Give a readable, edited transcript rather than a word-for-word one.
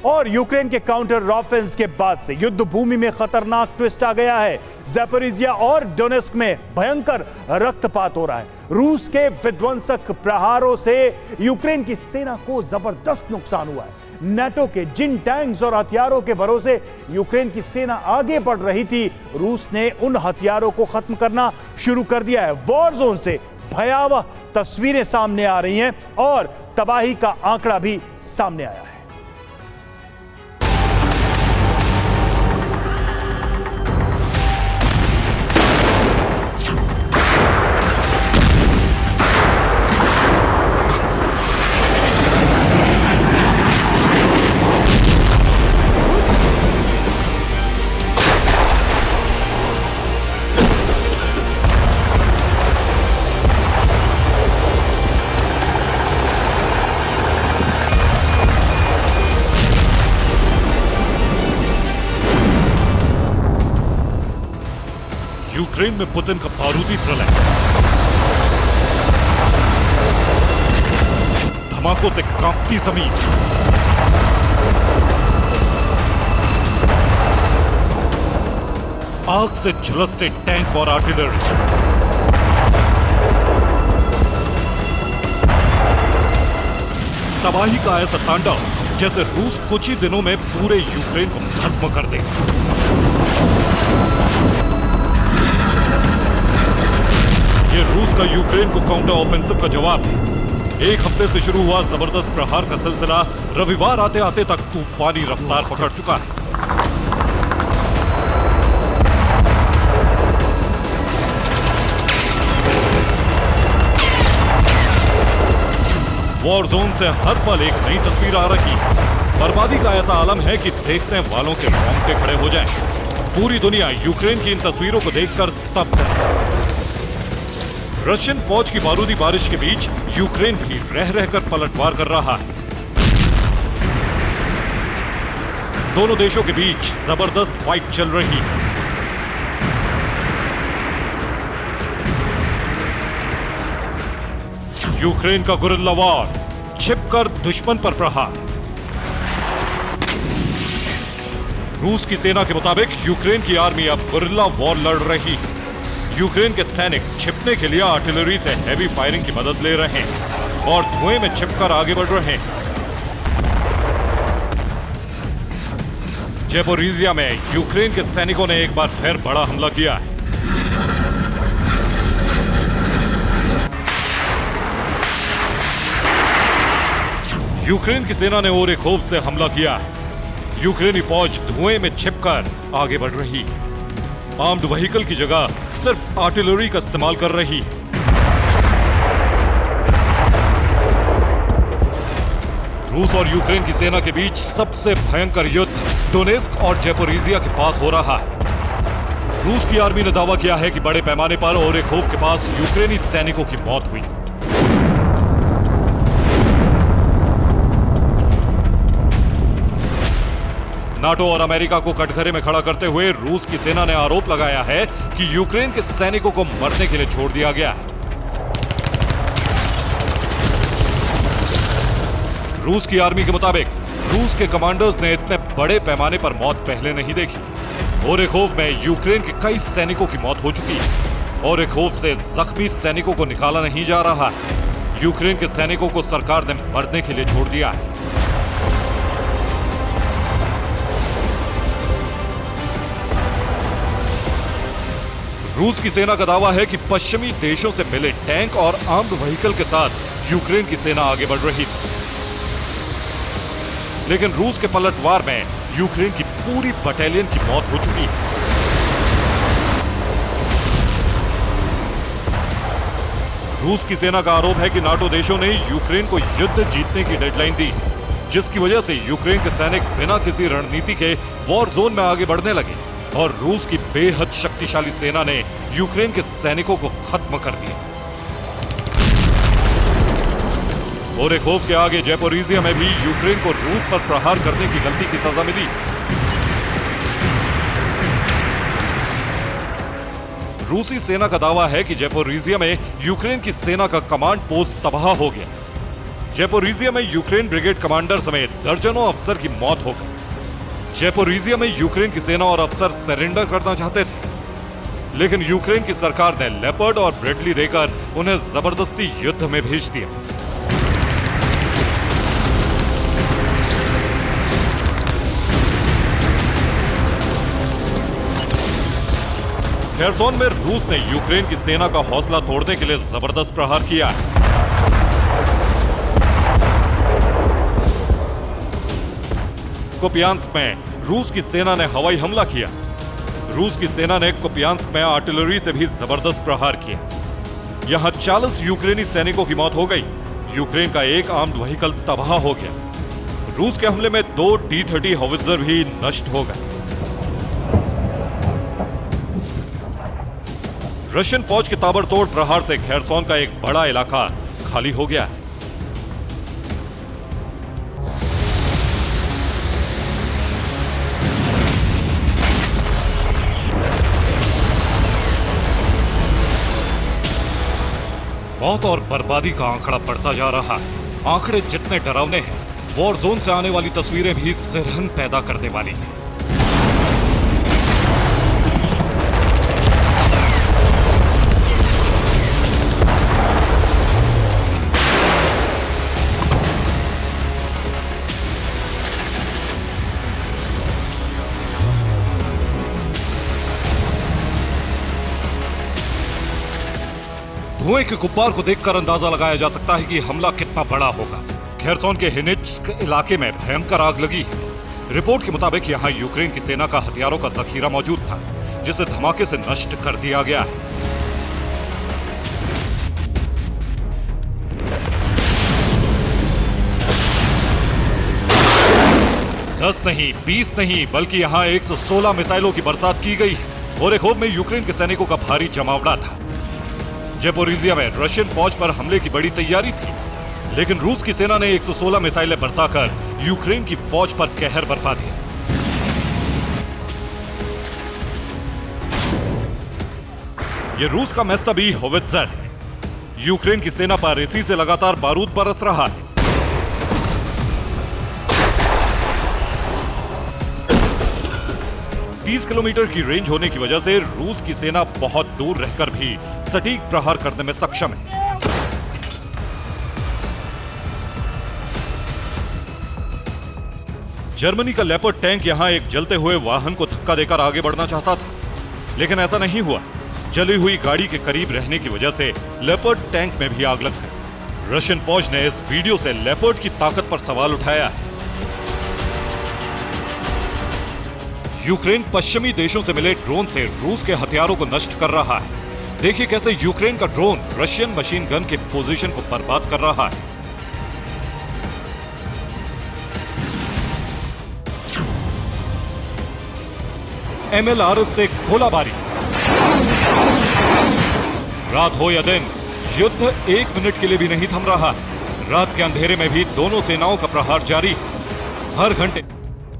और यूक्रेन के counter offence के बाद से युद्ध भूमि में खतरनाक ट्विस्ट आ गया है। ज़ैपोरिजिया और डोनेस्क में भयंकर रक्तपात हो रहा है। रूस के विध्वंसक प्रहारों से यूक्रेन की सेना को जबरदस्त नुकसान हुआ है। नाटो के जिन टैंक्स और हथियारों के भरोसे यूक्रेन की सेना आगे बढ़ रही थी, रूस ने उन हथियारों को खत्म करना शुरू कर दिया है। वॉर जोन से भयावह तस्वीरें सामने आ रही हैं और तबाही का आंकड़ा भी सामने आया है। यूक्रेन में पुतिन का बारूदी प्रलय, धमाकों से कांपती जमीन, आग से झुलसते टैंक और आर्टिलरी, तबाही का ऐसा तांडव जैसे रूस कुछ ही दिनों में पूरे यूक्रेन को खत्म कर दे। ये रूस का यूक्रेन को काउंटर ऑफेंसिव का जवाब है। एक हफ्ते से शुरू हुआ जबरदस्त प्रहार का सिलसिला रविवार आते आते तक तूफानी रफ्तार पकड़ चुका है। वॉर जोन से हर पल एक नई तस्वीर आ रही है। बर्बादी का ऐसा आलम है कि देखने वालों के रोंगटे खड़े हो जाएं। पूरी दुनिया यूक्रेन की इन तस्वीरों को देखकर स्तब्ध है। रशियन फौज की बारूदी बारिश के बीच यूक्रेन भी रह रहकर पलटवार कर रहा है। दोनों देशों के बीच जबरदस्त फाइट चल रही है। यूक्रेन का गुरिल्ला वॉर, छिपकर दुश्मन पर प्रहार। रूस की सेना के मुताबिक यूक्रेन की आर्मी अब गुरिल्ला वॉर लड़ रही है। यूक्रेन के सैनिक छिपने के लिए आर्टिलरी से हैवी फायरिंग की मदद ले रहे हैं और धुएं में छिपकर आगे बढ़ रहे हैं। ज़ैपोरिजिया में यूक्रेन के सैनिकों ने एक बार फिर बड़ा हमला किया है। यूक्रेन की सेना ने ओरेखोव से हमला किया है। यूक्रेनी फौज धुएं में छिपकर आगे बढ़ रही है। आर्म्ड व्हीकल की जगह सिर्फ आर्टिलरी का इस्तेमाल कर रही है। रूस और यूक्रेन की सेना के बीच सबसे भयंकर युद्ध डोनेस्क और ज़ैपोरिजिया के पास हो रहा है। रूस की आर्मी ने दावा किया है कि बड़े पैमाने पर ओरेखोव के पास यूक्रेनी सैनिकों की मौत हुई। नाटो और अमेरिका को कटघरे में खड़ा करते हुए रूस की सेना ने आरोप लगाया है कि यूक्रेन के सैनिकों को मरने के लिए छोड़ दिया गया है। रूस की आर्मी के मुताबिक रूस के कमांडर्स ने इतने बड़े पैमाने पर मौत पहले नहीं देखी। ओरेखोव में यूक्रेन के कई सैनिकों की मौत हो चुकी है। ओरेखोव से जख्मी सैनिकों को निकाला नहीं जा रहा है। यूक्रेन के सैनिकों को सरकार ने मरने के लिए छोड़ दिया है। रूस की सेना का दावा है कि पश्चिमी देशों से मिले टैंक और आर्म्ड व्हीकल के साथ यूक्रेन की सेना आगे बढ़ रही थी। लेकिन रूस के पलटवार में यूक्रेन की पूरी बटालियन की मौत हो चुकी है। रूस की सेना का आरोप है कि नाटो देशों ने यूक्रेन को युद्ध जीतने की डेडलाइन दी, जिसकी वजह से यूक्रेन के सैनिक बिना किसी रणनीति के वॉर जोन में आगे बढ़ने लगे और रूस की बेहद शक्तिशाली सेना ने यूक्रेन के सैनिकों को खत्म कर दिया। ओरेखोव के आगे ज़ैपोरिजिया में भी यूक्रेन को रूस पर प्रहार करने की गलती की सजा मिली। रूसी सेना का दावा है कि ज़ैपोरिजिया में यूक्रेन की सेना का कमांड पोस्ट तबाह हो गया। जेपोरिजिया में यूक्रेन ब्रिगेड कमांडर समेत दर्जनों अफसर की मौत हो गई। जेपोरिजिया में यूक्रेन की सेना और अफसर सरेंडर करना चाहते थे, लेकिन यूक्रेन की सरकार ने लेपर्ड और ब्रेडली देकर उन्हें जबरदस्ती युद्ध में भेज दिया। खेरसोन में रूस ने यूक्रेन की सेना का हौसला तोड़ने के लिए जबरदस्त प्रहार किया है। कुपियांस्क में रूस की सेना ने हवाई हमला किया। रूस की सेना ने कुपियांस्क में आर्टिलरी से भी जबरदस्त प्रहार किया। यहां 40 यूक्रेनी सैनिकों की मौत हो गई। यूक्रेन का एक आर्म्ड व्हीकल तबाह हो गया। रूस के हमले में 2 T-30 हॉवित्जर भी नष्ट हो गए। रशियन फौज के ताबड़तोड़ प्रहार से खेरसोन का एक बड़ा इलाका खाली हो गया है। मौत और बर्बादी का आंकड़ा बढ़ता जा रहा है। आंकड़े जितने डरावने हैं, वॉर जोन से आने वाली तस्वीरें भी सिरहन पैदा करने वाली हैं। धुएं के गुब्बार को देखकर अंदाजा लगाया जा सकता है कि हमला कितना बड़ा होगा। खेरसोन के हिनित्स्क इलाके में भयंकर आग लगी है। रिपोर्ट के मुताबिक यहां यूक्रेन की सेना का हथियारों का जखीरा मौजूद था, जिसे धमाके से नष्ट कर दिया गया है। दस नहीं, 20 नहीं, बल्कि यहां 116 मिसाइलों की बरसात की गई है। ओरेखोव में यूक्रेन के सैनिकों का भारी जमावड़ा था। जेपोरिजिया में रशियन फौज पर हमले की बड़ी तैयारी थी, लेकिन रूस की सेना ने 116 मिसाइलें बरसाकर यूक्रेन की फौज पर कहर बरपा दिया। यह रूस का मेस्ताबी होवित्जर है। यूक्रेन की सेना पर इसी से लगातार बारूद बरस रहा है। तीस किलोमीटर की रेंज होने की वजह से रूस की सेना बहुत दूर रहकर भी सटीक प्रहार करने में सक्षम है। जर्मनी का लेपर्ड टैंक यहां एक जलते हुए वाहन को धक्का देकर आगे बढ़ना चाहता था, लेकिन ऐसा नहीं हुआ। जली हुई गाड़ी के करीब रहने की वजह से लेपर्ड टैंक में भी आग लग गई। रशियन फौज ने इस वीडियो से लेपर्ड की ताकत पर सवाल उठाया है। यूक्रेन पश्चिमी देशों से मिले ड्रोन से रूस के हथियारों को नष्ट कर रहा है। देखिए कैसे यूक्रेन का ड्रोन रशियन मशीन गन के पोजीशन को बर्बाद कर रहा है। MLRS से गोलाबारी। रात हो या दिन, युद्ध 1 मिनट के लिए भी नहीं थम रहा। रात के अंधेरे में भी दोनों सेनाओं का प्रहार जारी। हर घंटे